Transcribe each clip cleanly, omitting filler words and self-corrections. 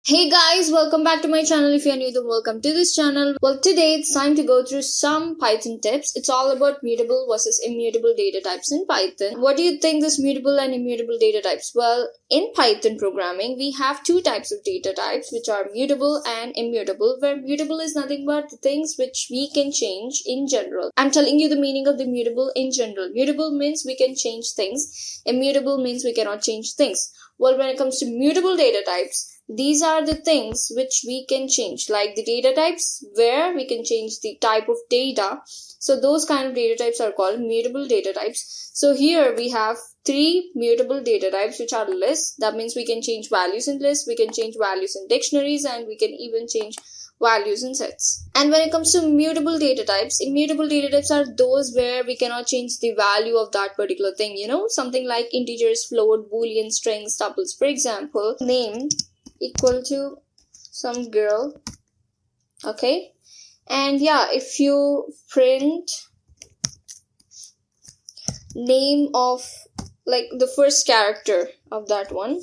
Hey guys, welcome back to my channel. If you're new, then welcome to this channel. Well, today it's time to go through some Python tips. It's all about mutable versus immutable data types in Python. What do you think this mutable and immutable data types? Well, in Python programming, we have two types of data types, which are mutable and immutable, where mutable is nothing but the things which we can change in general. I'm telling you the meaning of the mutable in general. Mutable means we can change things. Immutable means we cannot change things. Well, when it comes to mutable data types, these are the things which we can change, like the data types where we can change the type of data. So those kind of data types are called mutable data types. So here we have three mutable data types, which are lists. That means we can change values in lists, we can change values in dictionaries, and we can even change values in sets. And when it comes to mutable data types, immutable data types are those where we cannot change the value of that particular thing, something like integers, float, boolean, strings, tuples. For example, name equal to some girl. Okay, and yeah, if you print name of like the first character of that one,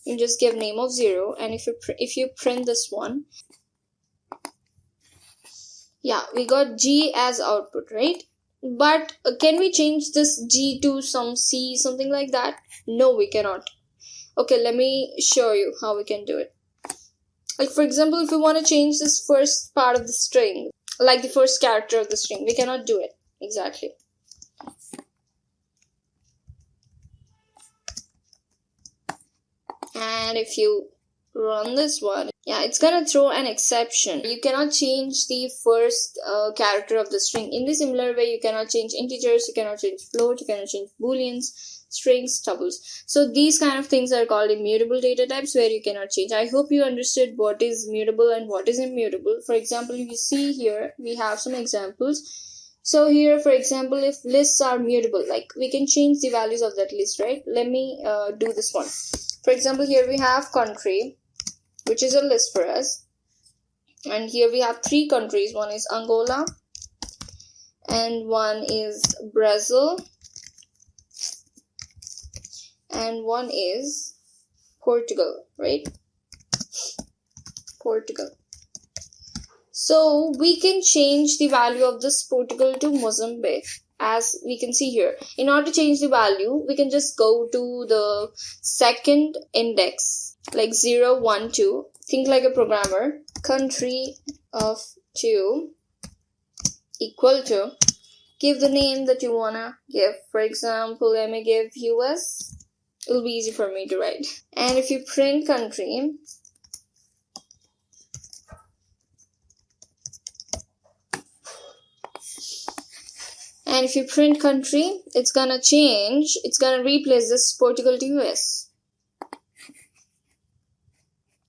you just give name of 0, and if you print this one, yeah, we got G as output, right? But can we change this G to some C, something like that? No, we cannot. Okay, let me show you how we can do it. Like, for example, if we want to change this first part of the string, like the first character of the string, we cannot do it exactly. And if you run this one, yeah, it's gonna throw an exception. You cannot change the first character of the string. In the similar way, you cannot change integers, you cannot change float, you cannot change booleans, strings, tuples. So these kind of things are called immutable data types where you cannot change. I hope you understood what is mutable and what is immutable. For example, you see here we have some examples. So here, for example, if lists are mutable, like we can change the values of that list, right? Let me do this one. For example, here we have country, which is a list for us, and here we have three countries. One is Angola, and one is Brazil, and one is Portugal, right? Portugal. So we can change the value of this Portugal to Mozambique, as we can see here. In order to change the value, we can just go to the second index, like 0, 1, 2. Think like a programmer. Country of 2 equal to, give the name that you wanna give. For example, let me give US. It'll be easy for me to write. And if you print country, it's gonna change. It's gonna replace this Portugal to US.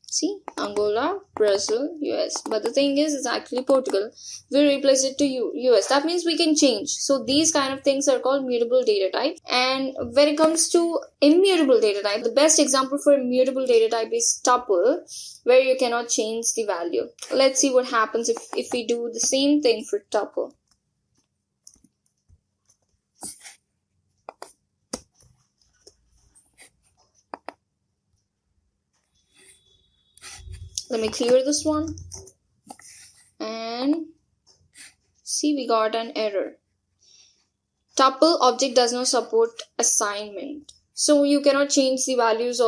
See, Angola, Brazil, US. But the thing is, it's actually Portugal. We replace it to US. That means we can change. So these kind of things are called mutable data type. And when it comes to immutable data type, the best example for immutable data type is tuple, where you cannot change the value. Let's see what happens if we do the same thing for tuple. Let me clear this one, and see, we got an error. Tuple object does not support assignment, so you cannot change the values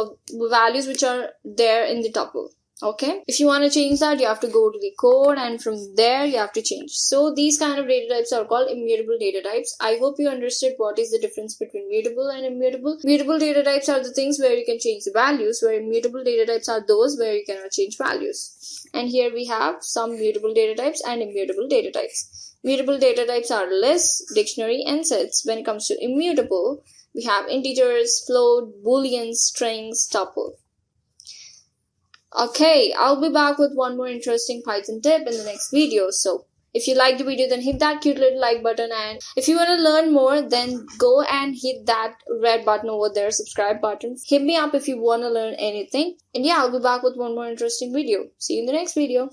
which are there in the tuple. Okay, if you want to change that, you have to go to the code, and from there you have to change. So these kind of data types are called immutable data types. I hope you understood what is the difference between mutable and immutable. Mutable data types are the things where you can change the values, where immutable data types are those where you cannot change values. And here we have some mutable data types and immutable data types. Mutable data types are lists, dictionary, and sets. When it comes to immutable, we have integers, float, booleans, strings, tuple. Okay, I'll be back with one more interesting Python tip in the next video. So if you like the video, then hit that cute little like button, and if you want to learn more, then go and hit that red button over there, subscribe button. Hit me up if you want to learn anything. And yeah, I'll be back with one more interesting video. See you in the next video.